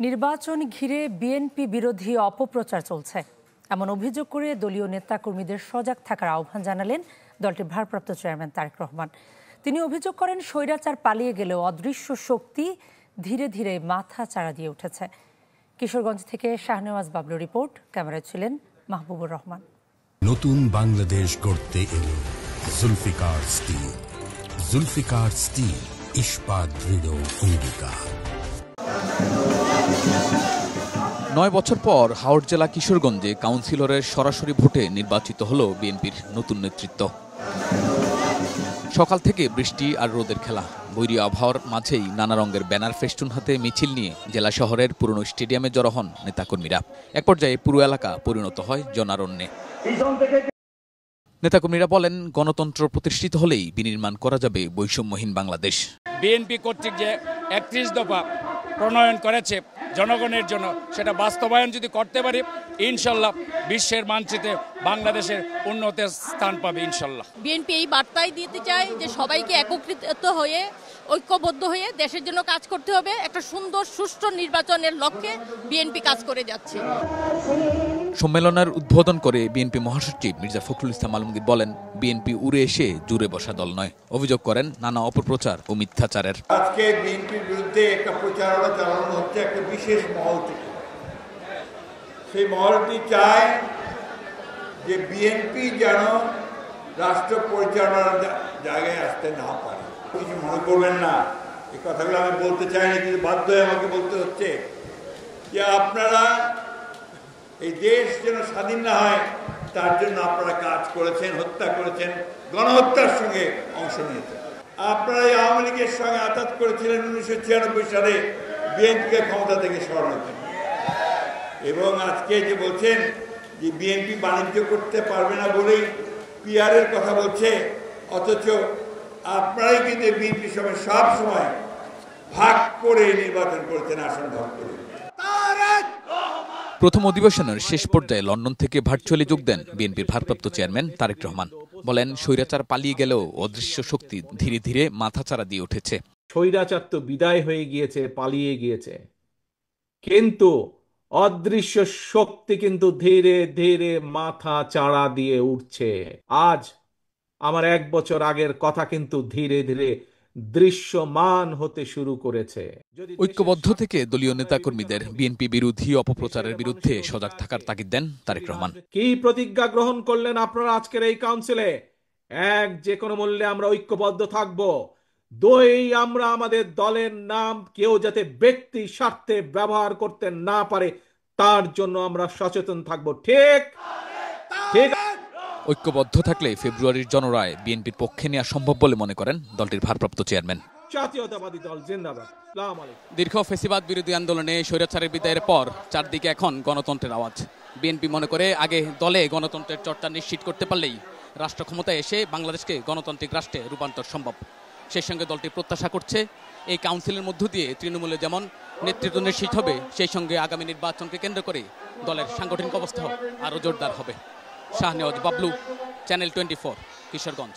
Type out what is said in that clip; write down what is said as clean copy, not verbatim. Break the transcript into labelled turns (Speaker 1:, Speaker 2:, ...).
Speaker 1: নির্বাচন ঘিরে বিএনপি বিরোধী অপপ্রচার চলছে এমন অভিযোগ করে দলীয় নেতাকর্মীদের সজাগ থাকার আহ্বান জানালেন দলটির ভারপ্রাপ্ত চেয়ারম্যান তারেক রহমান। তিনি অভিযোগ করেন, স্বৈরাচার পালিয়ে গেলেও অদৃশ্য শক্তি ধীরে ধীরে মাথা চাড়া দিয়ে উঠেছে। কিশোরগঞ্জ থেকে শাহনেওয়াজ বাবলু রিপোর্ট, ক্যামেরায় ছিলেন মাহবুবুর রহমান।
Speaker 2: নতুন বাংলাদেশ গড়তে এলো জুলফিকার স্টিল। জুলফিকার স্টিল, ইস্পাত দৃঢ় অঙ্গীকার।
Speaker 3: ৯ বছর পর হাওড় জেলা কিশোরগঞ্জে কাউন্সিলরের সরাসরি ভোটে নির্বাচিত হল বিএনপির নতুন নেতৃত্ব। সকাল থেকে বৃষ্টি আর রোদের খেলা, বৈরী আবহাওয়ার মাঝেই নানা রঙের ব্যানার ফেস্টুন হাতে মিছিল নিয়ে জেলা শহরের পুরনো স্টেডিয়ামে জড়ো হন নেতাকর্মীরা। এক পর্যায়ে পুরো এলাকা পরিণত হয় জনারণ্যে। নেতাকর্মীরা বলেন, গণতন্ত্র প্রতিষ্ঠিত হলেই বিনির্মাণ করা যাবে বৈষম্যহীন বাংলাদেশ।
Speaker 4: বিএনপি কর্তৃক যে ৩১ দফা প্রণয়ন করেছে জনগণের জন্য, সেটা বাস্তবায়ন যদি করতে পারি, ইনশাল্লাহ বিশ্বের মানচিত্রে বাংলাদেশের উন্নতির স্থান পাবে ইনশাল্লাহ।
Speaker 5: বিএনপি এই বার্তাই দিতে চায় যে সবাইকে একত্রিত হয়ে, ঐক্যবদ্ধ হয়ে দেশের জন্য কাজ করতে হবে। একটা সুন্দর সুষ্ঠু নির্বাচনের লক্ষ্যে বিএনপি কাজ করে যাচ্ছে।
Speaker 3: সম্মেলনের উদ্বোধন করে বিএনপি মহাসচিব মির্জা ফখরুল ইসলাম আলমগীর বলেন, বিএনপি উড়ে এসে জুড়ে বসা দল নয়। অভিযোগ করেন নানা অপপ্রচার ও মিথ্যাচারের।
Speaker 6: আজকে বিএনপির বিরুদ্ধে একটা প্রচারণা চালানো হচ্ছে একটা বিশেষ মহল থেকে। সেই মহলটি চায় যে বিএনপি যেন রাষ্ট্র পরিচালনার জায়গায় আসতে না পারে। কিছু মনে করবেন না, এই কথাগুলো আমি বলতে চাই না, কিন্তু বাধ্য হয়ে আমাকে বলতে হচ্ছে যে আপনারা এই দেশ যেন স্বাধীন না হয় তার জন্য আপনারা কাজ করেছেন, হত্যা করেছেন, গণহত্যার সঙ্গে অংশ নিয়েছেন। আপনারা এই আওয়ামী লীগের সঙ্গে আঘাত করেছিলেন 1996 সালে বিএনপিকে ক্ষমতা থেকে সরানোর, এবং আজকে যে বলছেন যে বিএনপি বাণিজ্য করতে পারবে না বলেই পিআরের কথা বলছে, অথচ আপনারাই কিন্তু বিএনপির সঙ্গে সব সময় ভাগ করে নির্বাচন করেছেন, আসন ভাগ করে।
Speaker 3: প্রথম অধিবেশনের শেষ পর্যায়ে লন্ডন থেকে ভার্চুয়ালি যোগ দেন বিএনপির ভারপ্রাপ্ত চেয়ারম্যান তারেক রহমান। বলেন, স্বৈরাচার পালিয়ে গেলেও অদৃশ্য শক্তি ধীরে ধীরে মাথাচাড়া দিয়ে উঠেছে।
Speaker 7: স্বৈরাচার তো বিদায় হয়ে গিয়েছে, পালিয়ে গিয়েছে, কিন্তু অদৃশ্য শক্তি কিন্তু ধীরে ধীরে মাথা চাড়া দিয়ে উঠছে। আজ আমার 1 বছর আগের কথা কিন্তু ধীরে ধীরে দৃশ্যমান হতে শুরু করেছে।
Speaker 3: ঐক্যবদ্ধ থেকে দলীয় নেতাকর্মীদের বিএনপি বিরোধী অপপ্রচারের বিরুদ্ধে সজাগ থাকার তাগিদ দেন তারেক রহমান।
Speaker 7: কি প্রতিজ্ঞা গ্রহণ করলেন আপনারা আজকের এই কাউন্সিলে? 1, যে কোনো মূল্যে আমরা ঐক্যবদ্ধ থাকব। 2, আমরা আমাদের দলের নাম কেউ যাতে ব্যক্তি স্বার্থে ব্যবহার করতে না পারে তার জন্য আমরা সচেতন থাকব। ঠিক ঠিক।
Speaker 3: ঐক্যবদ্ধ থাকলে ফেব্রুয়ারির জনরায় বিএনপির পক্ষে নেওয়া সম্ভব বলে মনে করেন দলটির ভারপ্রাপ্ত চেয়ারম্যান।
Speaker 7: জাতীয়তাবাদী দল জিন্দাবাদ। আসসালামু আলাইকুম।
Speaker 3: দীর্ঘ ফ্যাসিবাদ বিরোধী আন্দোলনে স্বৈরাচারের বিদায়ের পর চারদিকে এখন গণতন্ত্রের আওয়াজ। বিএনপি মনে করে, আগে দলে গণতন্ত্রের চর্চা নিশ্চিত করতে পারলেই রাষ্ট্র ক্ষমতায় এসে বাংলাদেশকে গণতান্ত্রিক রাষ্ট্রে রূপান্তর সম্ভব। সেই সঙ্গে দলটি প্রত্যাশা করছে, এই কাউন্সিলের মধ্য দিয়ে তৃণমূলে যেমন নেতৃত্ব নিশ্চিত হবে, সেই সঙ্গে আগামী নির্বাচনকে কেন্দ্র করে দলের সাংগঠনিক অবস্থা আরও জোরদার হবে। শাহনেওয়াজ বাবলু, চ্যানেল 24, কিশোরগঞ্জ।